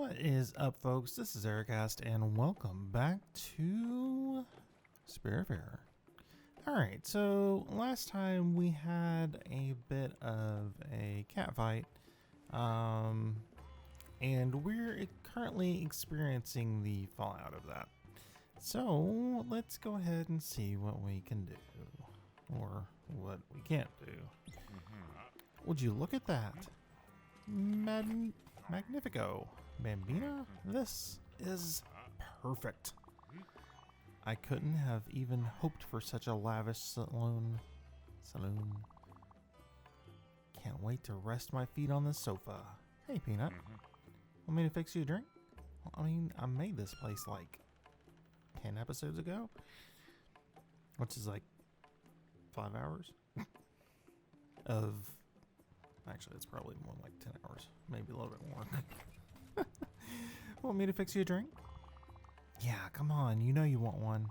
What is up, folks? This is Ericast, and welcome back to Spiritfarer. Alright, so last time we had a bit of a cat fight, and we're currently experiencing the fallout of that. So let's go ahead and see what we can do, or what we can't do. Would you look at that? Magnifico. Bambina? This is perfect. I couldn't have even hoped for such a lavish saloon. Can't wait to rest my feet on this sofa. Hey, Peanut. Want me to fix you a drink? Well, I mean, I made this place like 10 episodes ago. Which is like 5 hours of... Actually, it's probably more like 10 hours. Maybe a little bit more. Want me to fix you a drink? Yeah, come on. You know you want one.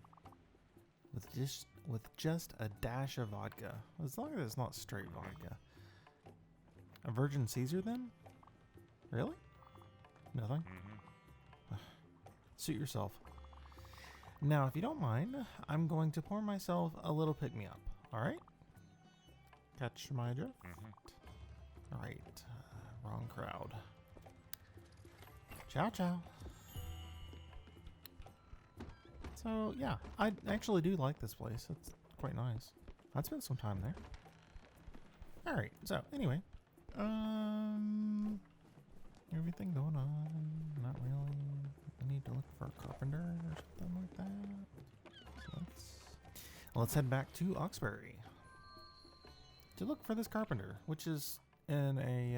With just a dash of vodka. As long as it's not straight vodka. A Virgin Caesar, then? Really? Nothing? Suit yourself. Now, if you don't mind, I'm going to pour myself a little pick-me-up. Alright? Catch my drift? Alright, wrong crowd. Ciao, ciao. So, yeah, I actually do like this place. It's quite nice. I'd spend some time there. Alright, so, anyway. Everything going on. Not really. I need to look for a carpenter or something like that. So let's head back to Oxbury to look for this carpenter, which is in a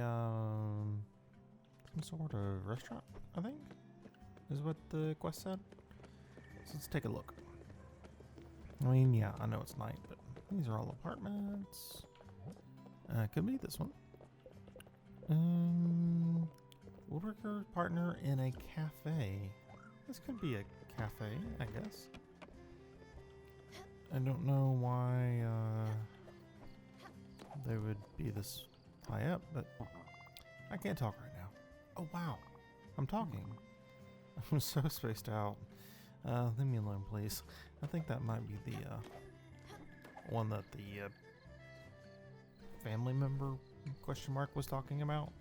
some sort of restaurant, I think, is what the quest said. So let's take a look. I mean, yeah, I know it's night, but these are all apartments. Could be this one. Woodworker partner in a cafe. This could be a cafe, I guess. I don't know why they would be this high up, but I can't talk right now. Oh wow, I'm talking. I'm so spaced out. Leave me alone, please. I think that might be the one that the family member question mark was talking about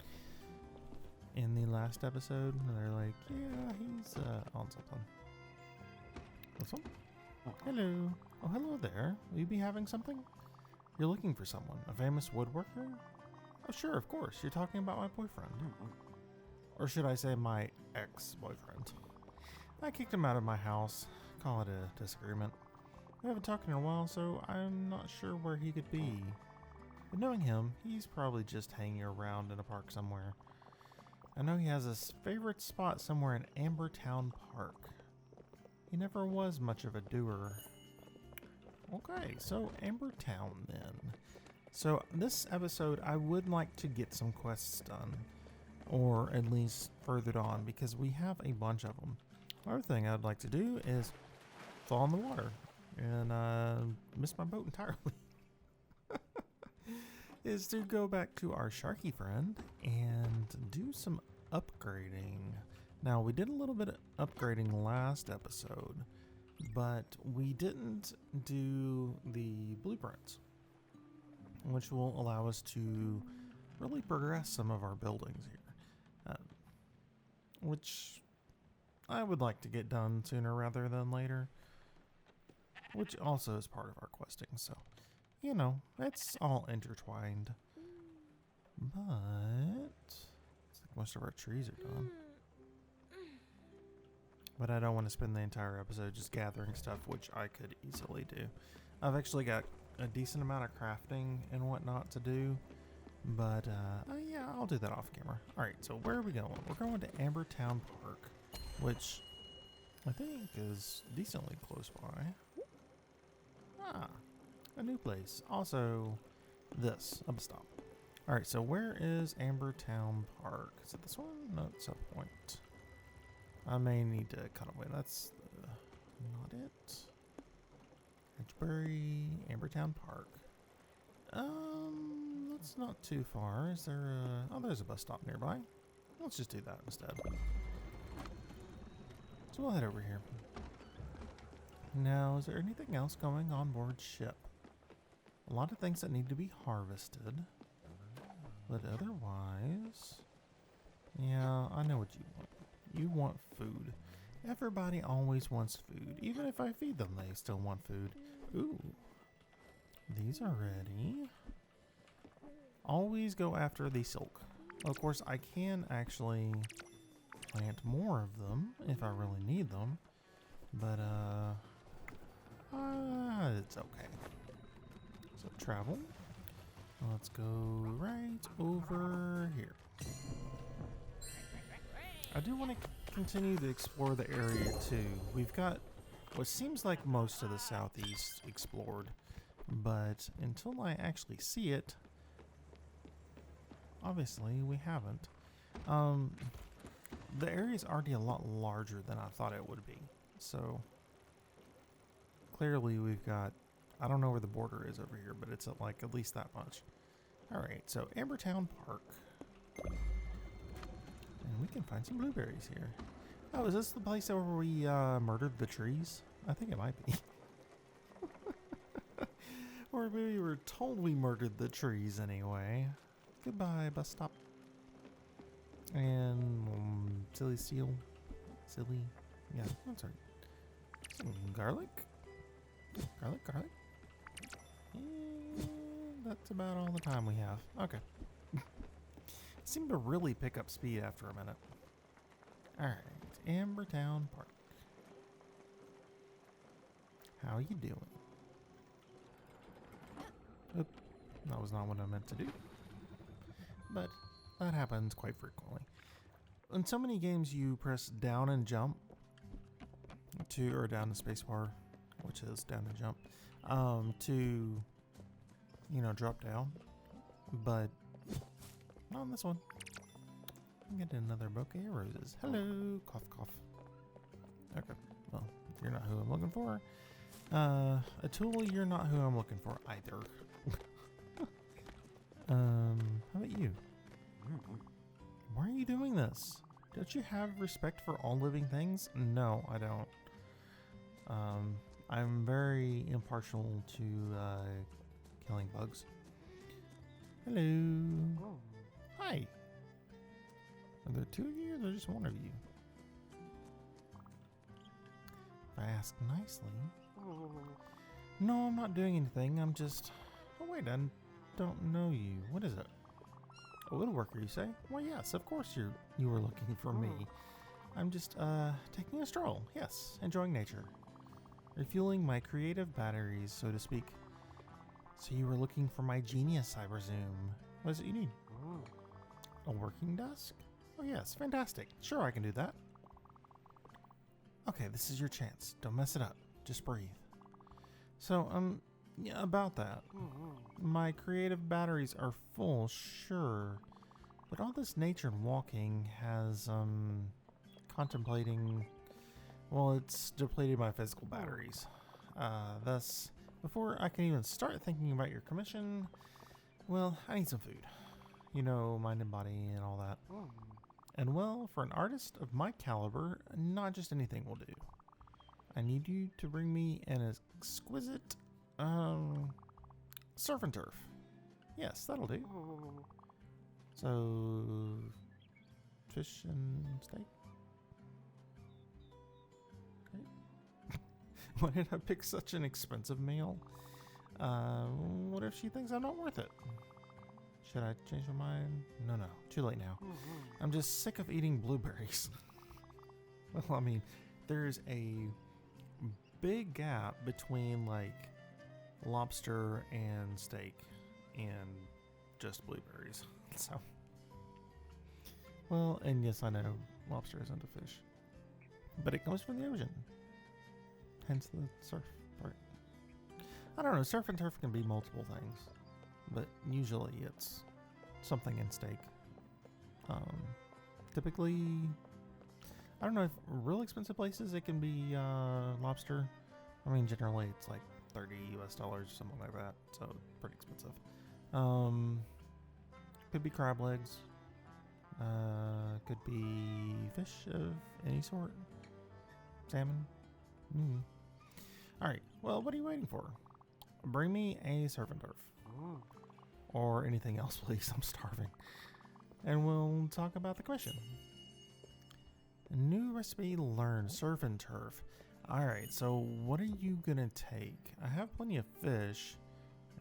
in the last episode. And they're like, yeah, he's on something. This one? Hello. Oh, hello there. Will you be having something? You're looking for someone, a famous woodworker? Oh, sure, of course. You're talking about my boyfriend. Or should I say my ex-boyfriend. I kicked him out of my house. Call it a disagreement. We haven't talked in a while, so I'm not sure where he could be. But knowing him, he's probably just hanging around in a park somewhere. I know he has his favorite spot somewhere in Ambertown Park. He never was much of a doer. Okay, so Ambertown then. So this episode, I would like to get some quests done, or at least furthered on, because we have a bunch of them. Another thing I'd like to do is fall in the water and miss my boat entirely. Is to go back to our Sharky friend and do some upgrading. Now, we did a little bit of upgrading last episode, but we didn't do the blueprints, which will allow us to really progress some of our buildings here, which I would like to get done sooner rather than later, which also is part of our questing, so, you know, it's all intertwined. But it's like most of our trees are done. But I don't want to spend the entire episode just gathering stuff, which I could easily do. I've actually got a decent amount of crafting and whatnot to do, but yeah, I'll do that off camera. Alright, so where are we going? We're going to Ambertown Park, which I think is decently close by. Ah, a new place. Also, this. I'm gonna stop. Alright, so where is Ambertown Park? Is it this one? No, it's South Point. I may need to cut away. That's not it. Edgebury, Ambertown Park. That's not too far. Is there a... Oh, there's a bus stop nearby. Let's just do that instead. So we'll head over here. Now, is there anything else going on board ship? A lot of things that need to be harvested. But otherwise... Yeah, I know what you want. You want food. Everybody always wants food. Even if I feed them, they still want food. Ooh. These are ready. Always go after the silk. Of course, I can actually plant more of them if I really need them. But, it's okay. So, travel. Let's go right over here. I do want to continue to explore the area too. We've got what seems like most of the southeast explored, but until I actually see it, obviously we haven't. The area is already a lot larger than I thought it would be, so clearly we've got, I don't know where the border is over here, but it's at least that much. Alright, so Ambertown Park. And we can find some blueberries here. Oh, is this the place where we murdered the trees? I think it might be. Or maybe we were told we murdered the trees anyway. Goodbye, bus stop. And silly seal. Silly. Yeah, that's right. Some garlic. Garlic. And that's about all the time we have. Okay. Seemed to really pick up speed after a minute. Alright, Ambertown Park. How you doing? Oop, that was not what I meant to do. But that happens quite frequently. In so many games you press down and jump or down the spacebar, which is down and jump, to, drop down. But not on this one. I'm getting another bouquet of roses. Hello, cough, cough. Okay, well, you're not who I'm looking for. Atul, you're not who I'm looking for either. How about you? Why are you doing this? Don't you have respect for all living things? No, I don't. I'm very impartial to killing bugs. Hello. Hi. Are there two of you or there just one of you? If I ask nicely. No, I'm not doing anything. I'm just... Oh wait, I don't know you. What is it? A woodworker, you say? Well, yes, of course you were looking for me. I'm just taking a stroll. Yes, enjoying nature. Refueling my creative batteries, so to speak. So you were looking for my genius, I presume. What is it you need? A working desk? Oh yes, fantastic. Sure, I can do that. Okay, this is your chance. Don't mess it up. Just breathe. So, yeah, about that. My creative batteries are full, sure. But all this nature and walking has, contemplating... Well, it's depleted my physical batteries. Thus, before I can even start thinking about your commission, well, I need some food. Mind and body and all that. And well, for an artist of my caliber, not just anything will do. I need you to bring me an exquisite, surf and turf. Yes, that'll do. So, fish and steak? Okay. Why did I pick such an expensive meal? What if she thinks I'm not worth it? Should I change my mind? No, too late now. I'm just sick of eating blueberries. Well, I mean, there's a big gap between, lobster and steak and just blueberries. So, well, and yes, I know lobster isn't a fish. But it comes from the ocean. Hence the surf part. I don't know, surf and turf can be multiple things. But usually it's something in steak. Typically, I don't know, if real expensive places it can be lobster. I mean, generally it's like $30 US, something like that. So pretty expensive. Could be crab legs. Could be fish of any sort. Salmon? Mm. Alright, well, what are you waiting for? Bring me a surf and turf. Or anything else, please. I'm starving. And we'll talk about the question. A new recipe learned, surf and turf. Alright, so what are you gonna take? I have plenty of fish,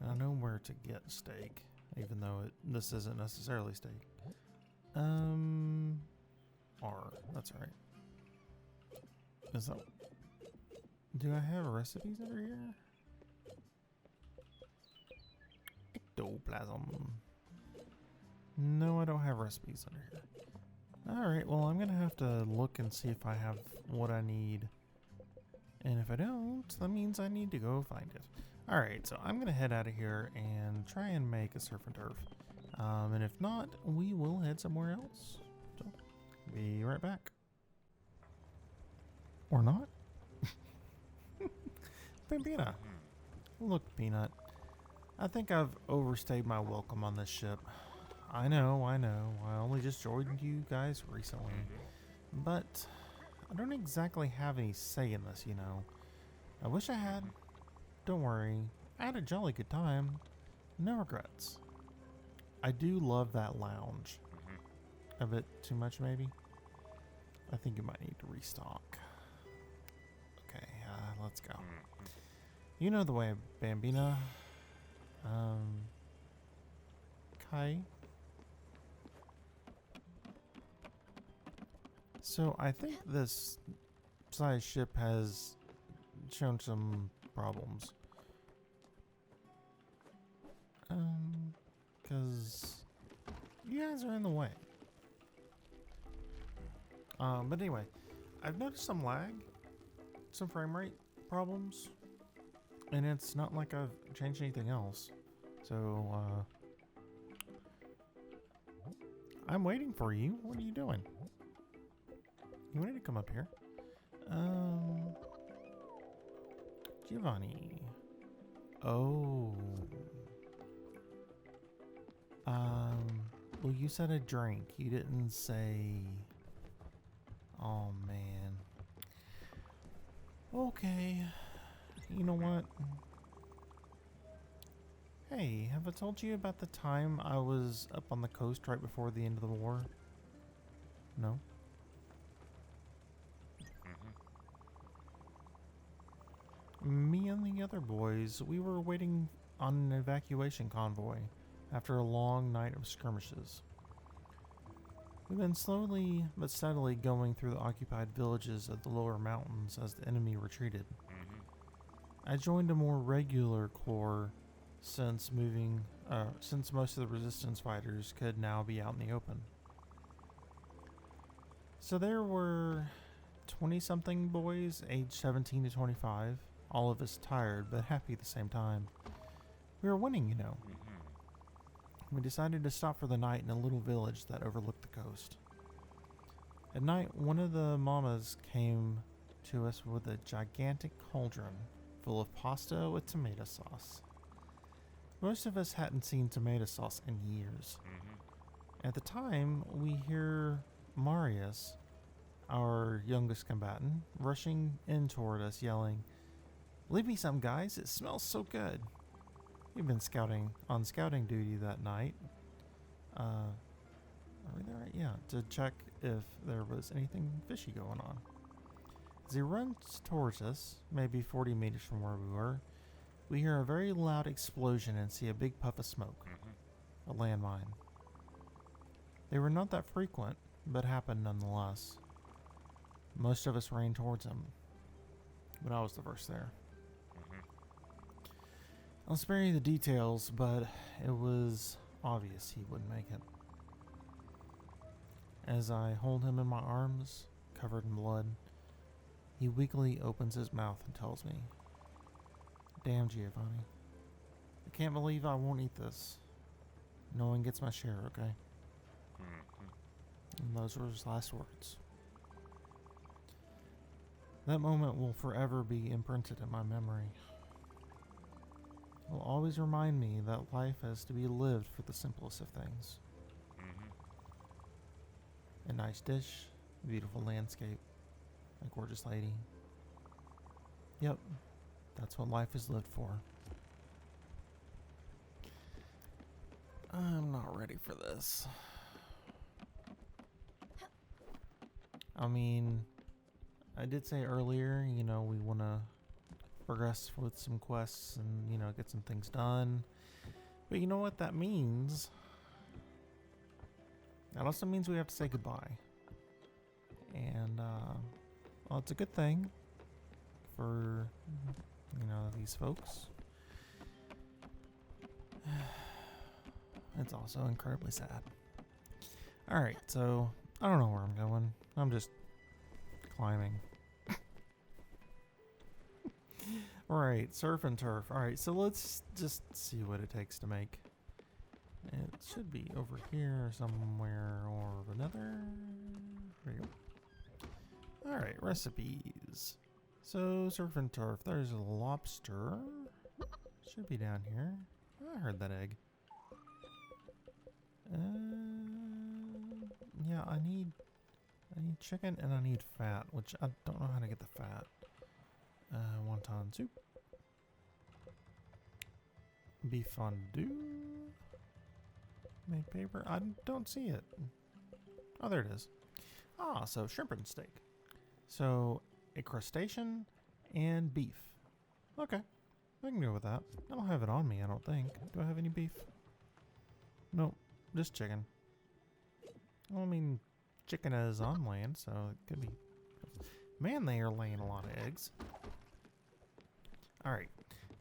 and I know where to get steak, even though this isn't necessarily steak. That's alright. Is that... Do I have recipes over here? Ectoplasm. No, I don't have recipes under here. Alright, well, I'm gonna have to look and see if I have what I need. And if I don't, that means I need to go find it. Alright, so I'm gonna head out of here and try and make a surf and turf. And if not, we will head somewhere else. So, be right back. Or not. Peanut. Look, Peanut. I think I've overstayed my welcome on this ship. I know. I only just joined you guys recently. But I don't exactly have any say in this, you know. I wish I had. Don't worry. I had a jolly good time. No regrets. I do love that lounge. A bit too much, maybe? I think you might need to restock. Okay, let's go. You know the way, Bambina. Kai. So I think this size ship has shown some problems. Because you guys are in the way. But anyway, I've noticed some lag, some frame rate problems, and it's not like I've changed anything else. So, I'm waiting for you. What are you doing? You wanted to come up here. Giovanni. Oh. Well, you said a drink. You didn't say... Oh, man. Okay. You know what? Hey, have I told you about the time I was up on the coast right before the end of the war? No? Me and the other boys, we were waiting on an evacuation convoy after a long night of skirmishes. We've been slowly but steadily going through the occupied villages of the lower mountains as the enemy retreated. I joined a more regular corps since most of the resistance fighters could now be out in the open. So there were 20-something boys aged 17 to 25, all of us tired but happy at the same time. We were winning, you know. We decided to stop for the night in a little village that overlooked the coast. At night, one of the mamas came to us with a gigantic cauldron full of pasta with tomato sauce. Most of us hadn't seen tomato sauce in years. At the time, we hear Marius, our youngest combatant, rushing in toward us yelling, "Leave me some, guys, it smells so good." We've been on scouting duty that night. Are we there? Yeah, to check if there was anything fishy going on. As he runs towards us, maybe 40 meters from where we were, we hear a very loud explosion and see a big puff of smoke. A landmine. They were not that frequent, but happened nonetheless. Most of us ran towards him, but I was the first there. I'll spare you the details, but it was obvious he wouldn't make it. As I hold him in my arms, covered in blood, he weakly opens his mouth and tells me, "Damn, Giovanni. I can't believe I won't eat this. No one gets my share, okay?" And those were his last words. That moment will forever be imprinted in my memory. It will always remind me that life has to be lived for the simplest of things. A nice dish, a beautiful landscape, a gorgeous lady, Yep, that's what life is lived for. I'm not ready for this. I mean, I did say earlier, you know, we want to progress with some quests and, you know, get some things done. But you know what that means? That also means we have to say goodbye. And, well, it's a good thing for, you know, these folks. It's also incredibly sad. Alright, so I don't know where I'm going. I'm just climbing. Alright, surf and turf. Alright, so let's just see what it takes to make. It should be over here somewhere or another. There you go. Alright, recipes. So, surf and turf. There's a lobster. Should be down here. I heard that egg. Yeah, I need chicken and I need fat, which I don't know how to get the fat. Wonton soup. Beef fondue. Make paper. I don't see it. Oh, there it is. Ah, so shrimp and steak. So a crustacean and beef. Okay, I can go with that. I don't have it on me, I don't think. Do I have any beef? Nope, just chicken. Well, I mean, chicken is on land, so it could be. Man, they are laying a lot of eggs. Alright,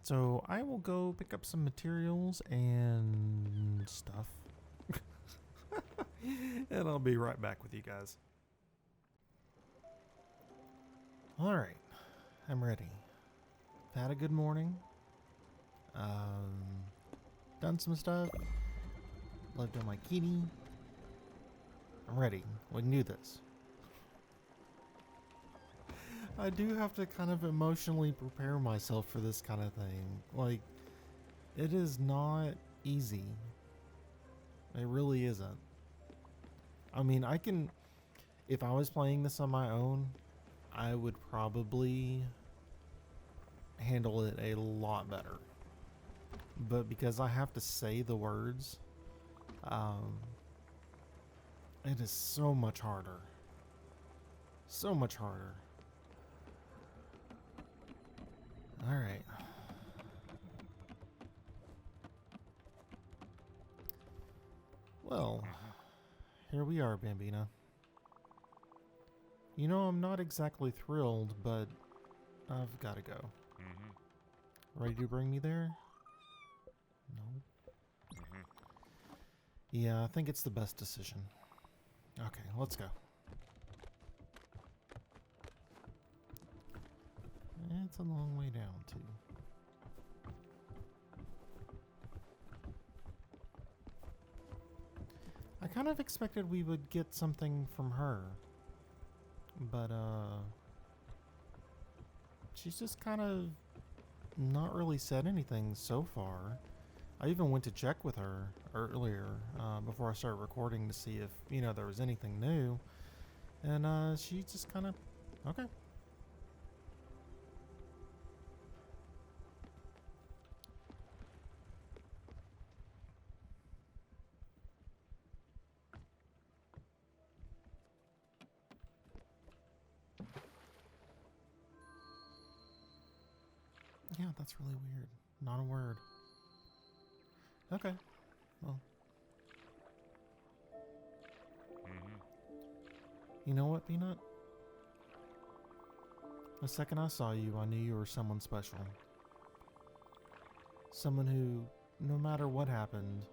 so I will go pick up some materials and stuff. And I'll be right back with you guys. Alright, I'm ready. Had a good morning. Done some stuff. Lived on my kitty. I'm ready. We can do this. I do have to kind of emotionally prepare myself for this kind of thing. Like, it is not easy. It really isn't. I mean, I can... If I was playing this on my own, I would probably handle it a lot better. But because I have to say the words, it is so much harder. So much harder. Alright. Well, here we are, Bambina. You know, I'm not exactly thrilled, but I've got to go. Ready to bring me there? No. Yeah, I think it's the best decision. Okay, let's go. It's a long way down, too. I kind of expected we would get something from her. But, she's just kind of not really said anything so far. I even went to check with her earlier, before I started recording to see if, you know, there was anything new. And, she just kind of, okay. Yeah, that's really weird. Not a word. Okay. Well. You know what, Peanut? The second I saw you, I knew you were someone special. Someone who, no matter what happened,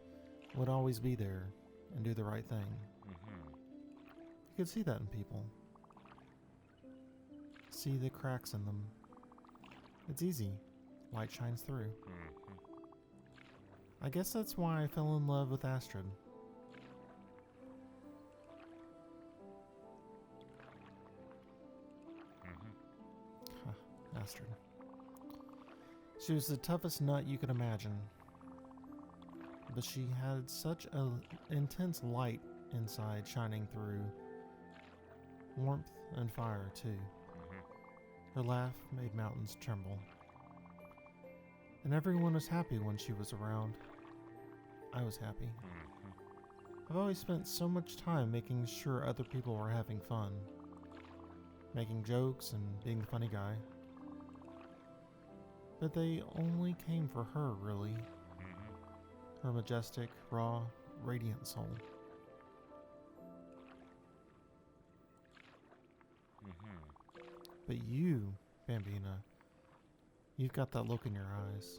would always be there and do the right thing. You could see that in people. See the cracks in them. It's easy. Light shines through. I guess that's why I fell in love with Astrid. Astrid. She was the toughest nut you could imagine. But she had such an intense light inside shining through. Warmth and fire, too. Her laugh made mountains tremble. And everyone was happy when she was around. I was happy. I've always spent so much time making sure other people were having fun. Making jokes and being the funny guy. But they only came for her, really. Her majestic, raw, radiant soul. But you, Bambina, you've got that look in your eyes.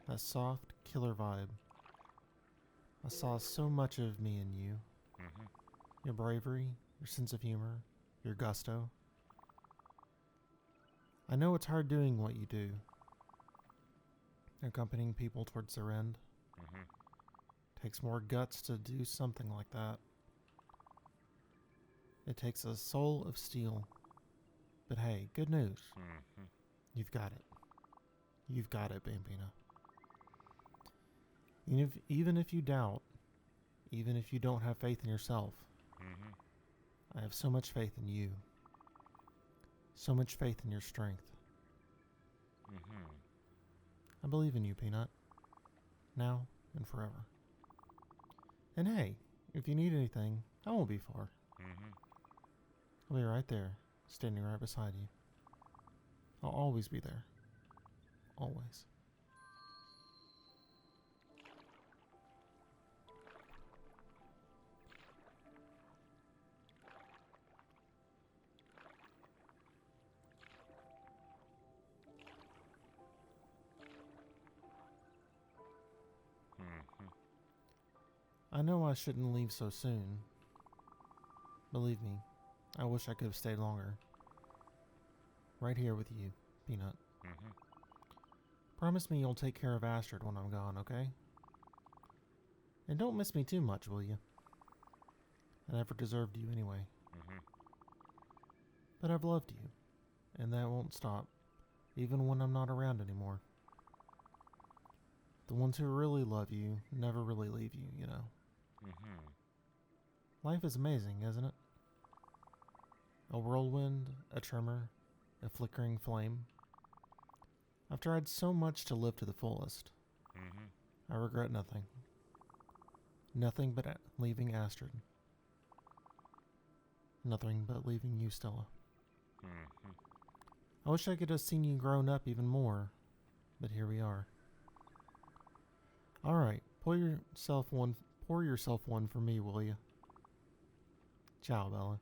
That soft, killer vibe. I saw so much of me in you. Your bravery, your sense of humor, your gusto. I know it's hard doing what you do. Accompanying people towards their end. Takes more guts to do something like that. It takes a soul of steel. But hey, good news. You've got it. You've got it, Bambina. Even if you doubt, even if you don't have faith in yourself, I have so much faith in you. So much faith in your strength. I believe in you, Peanut. Now and forever. And hey, if you need anything, I won't be far. I'll be right there, standing right beside you. I'll always be there. Always. I know I shouldn't leave so soon. Believe me, I wish I could have stayed longer. Right here with you, Peanut. Promise me you'll take care of Astrid when I'm gone, okay? And don't miss me too much, will you? I never deserved you anyway. But I've loved you, and that won't stop, even when I'm not around anymore. The ones who really love you never really leave you, you know. Life is amazing, isn't it? A whirlwind, a tremor, a flickering flame. I've tried so much to live to the fullest. I regret nothing. Nothing but leaving Astrid. Nothing but leaving you, Stella. I wish I could have seen you grown up even more, but here we are. Alright, pour yourself one for me, will you? Ciao, Bella.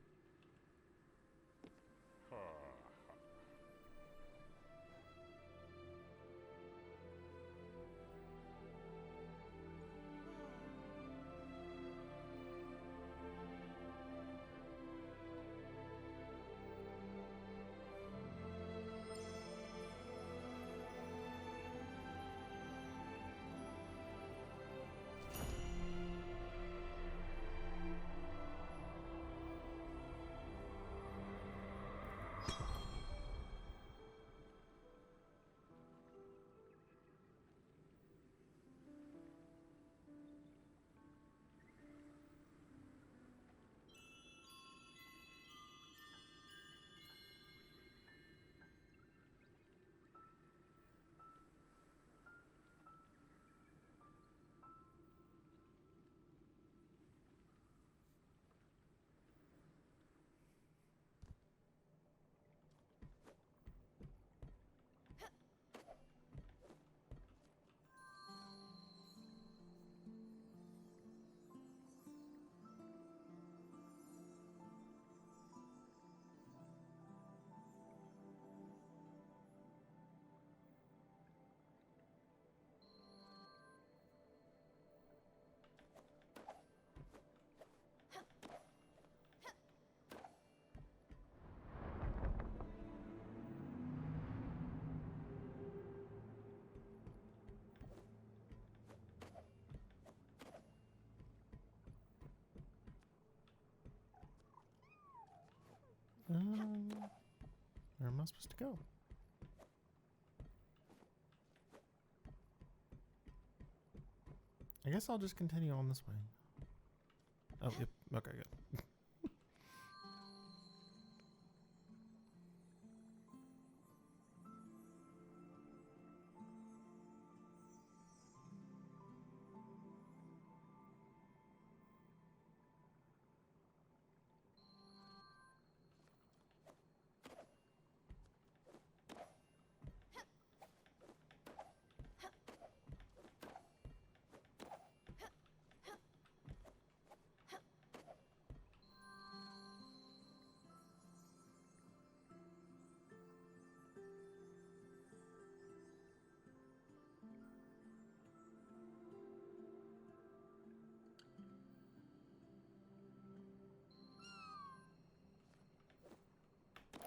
Where am I supposed to go? I guess I'll just continue on this way. Oh, yep. Okay, good.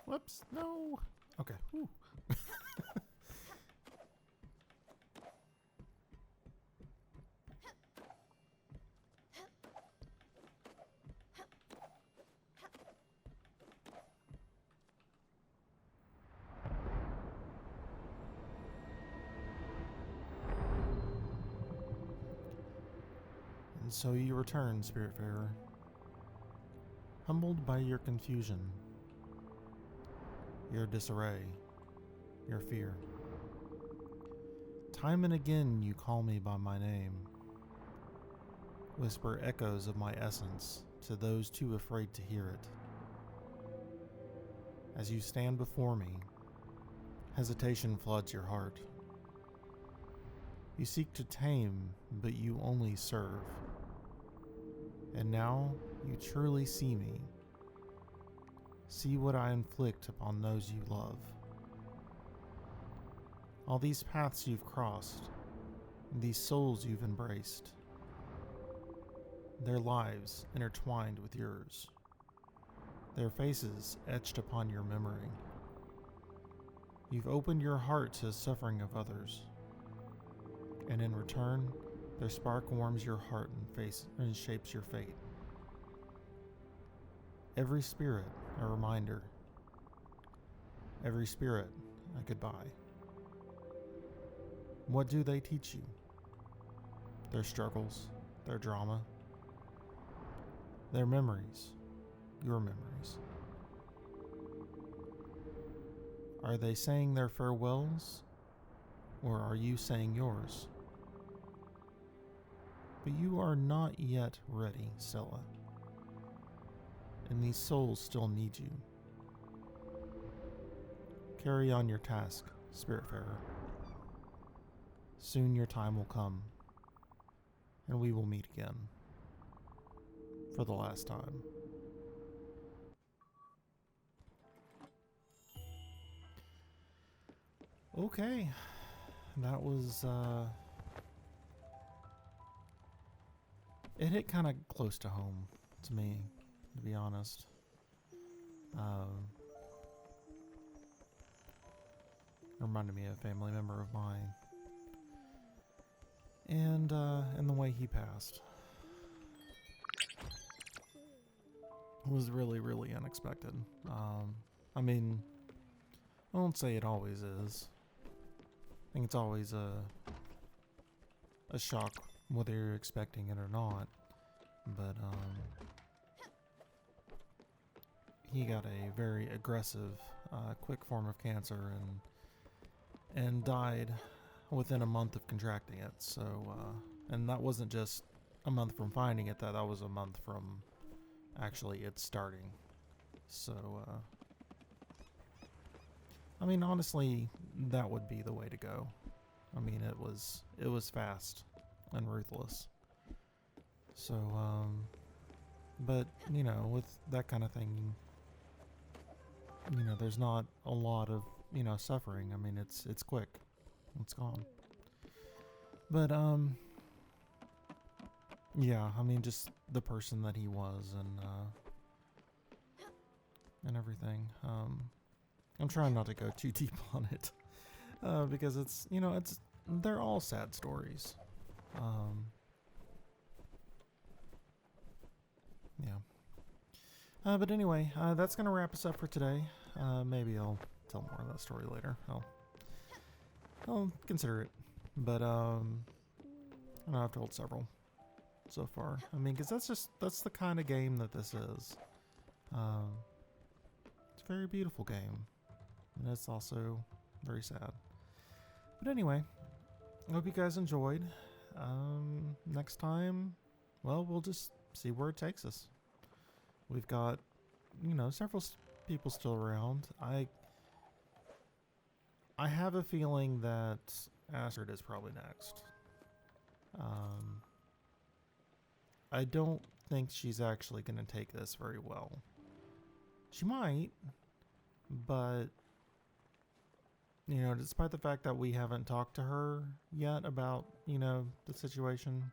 Whoops. No. Okay. Whew. And so you return, Spiritfarer, humbled by your confusion, your disarray, your fear. Time and again you call me by my name, whisper echoes of my essence to those too afraid to hear it. As you stand before me, hesitation floods your heart. You seek to tame, but you only serve. And now you truly see me. See what I inflict upon those you love. All these paths you've crossed, these souls you've embraced, their lives intertwined with yours, their faces etched upon your memory. You've opened your heart to the suffering of others, and in return, their spark warms your heart and shapes your fate. Every spirit, a reminder. Every spirit, a goodbye. What do they teach you? Their struggles, their drama, their memories, your memories. Are they saying their farewells, or are you saying yours? But you are not yet ready, Stella. And these souls still need you. Carry on your task, Spiritfarer. Soon your time will come, and we will meet again. For the last time. Okay. That was, it hit kind of close to home to me, to be honest. Reminded me of a family member of mine. And the way he passed was really, really unexpected. I mean, I won't say it always is. I think it's always a shock whether you're expecting it or not. But he got a very aggressive, quick form of cancer and died within a month of contracting it. So, and that wasn't just a month from finding it, that was a month from actually it starting. So, I mean, honestly, that would be the way to go. I mean, it was fast and ruthless. So, but, you know, with that kind of thing, you know, there's not a lot of, you know, suffering. I mean, it's quick. It's gone. But, yeah, I mean, just the person that he was and everything. I'm trying not to go too deep on it, because it's, you know, they're all sad stories. Yeah. But anyway, that's gonna wrap us up for today. Maybe I'll tell more of that story later. I'll consider it. But, I know I've told several so far. I mean, because that's the kind of game that this is. It's a very beautiful game. And it's also very sad. But anyway, I hope you guys enjoyed. Next time, well, we'll just see where it takes us. We've got, you know, several people still around. I have a feeling that Astrid is probably next. I don't think she's actually going to take this very well. She might, but, you know, despite the fact that we haven't talked to her yet about, you know, the situation,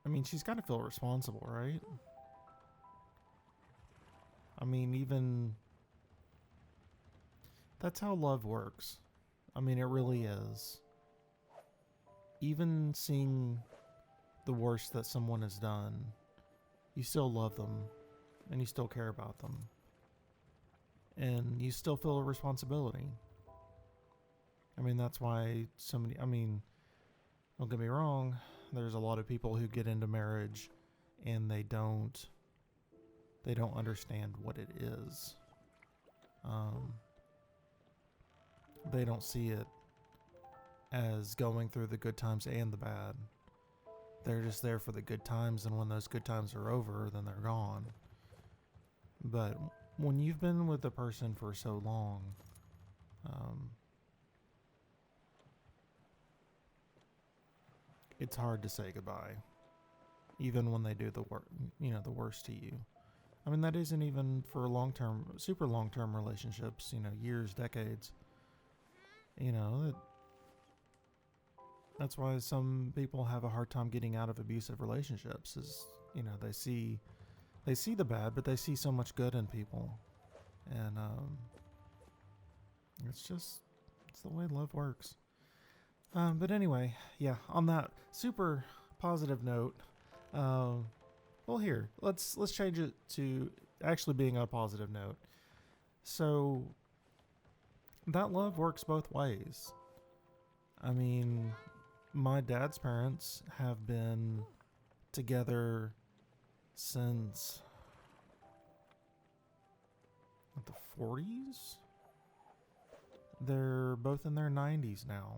I mean, she's got to feel responsible, right? I mean, even that's how love works. I mean, it really is. Even seeing the worst that someone has done, you still love them and you still care about them. And you still feel a responsibility. I mean, that's why so many, I mean, don't get me wrong, there's a lot of people who get into marriage and they don't understand what it is. They don't see it as going through the good times and the bad. They're just there for the good times, and when those good times are over, then they're gone. But when you've been with a person for so long, it's hard to say goodbye, even when they do the the worst to you. I mean, that isn't even for super long-term relationships. Years, decades. That's why some people have a hard time getting out of abusive relationships. Is they see the bad, but they see so much good in people, and it's the way love works. But anyway, yeah. On that super positive note, well, here let's change it to actually being on a positive note. So that love works both ways. I mean, my dad's parents have been together since the 40s. They're both in their 90s now.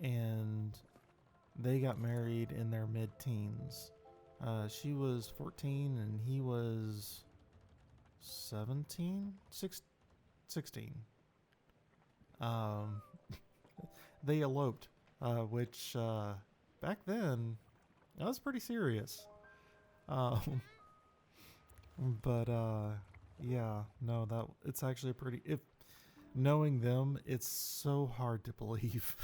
And they got married in their mid-teens. She was 14 and he was 16. They eloped, which back then that was pretty serious. But yeah, no, that it's actually if knowing them, it's so hard to believe.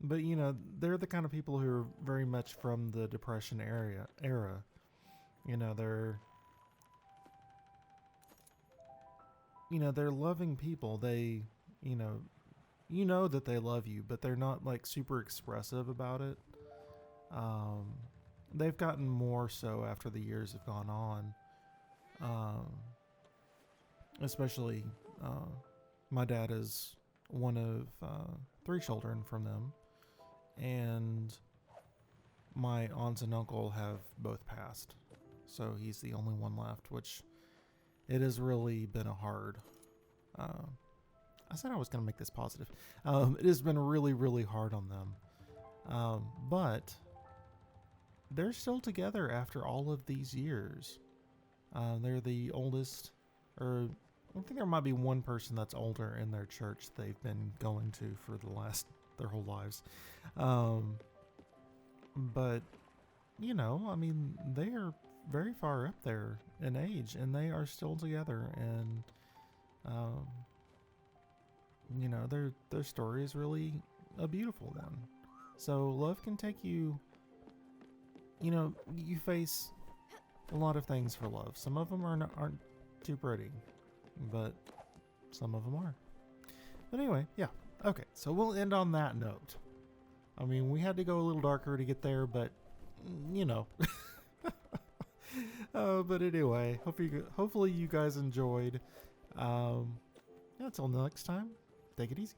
But they're the kind of people who are very much from the Depression era. They're loving people. They, that they love you, but they're not like super expressive about it. They've gotten more so after the years have gone on. Especially, my dad is one of 3 children from them, and my aunts and uncle have both passed, so he's the only one left, which it has really been a hard I said I was going to make this positive. It has been really, really hard on them, but they're still together after all of these years. They're the oldest, or I think there might be one person that's older in their church they've been going to for their whole lives. But, I mean, they are very far up there in age, and they are still together, and, their story is really a beautiful one. So love can take you, you face a lot of things for love. Some of them aren't too pretty, but some of them are. But anyway, yeah. Okay, so we'll end on that note. I mean, we had to go a little darker to get there, but, but anyway, hopefully you guys enjoyed. Until next time, take it easy.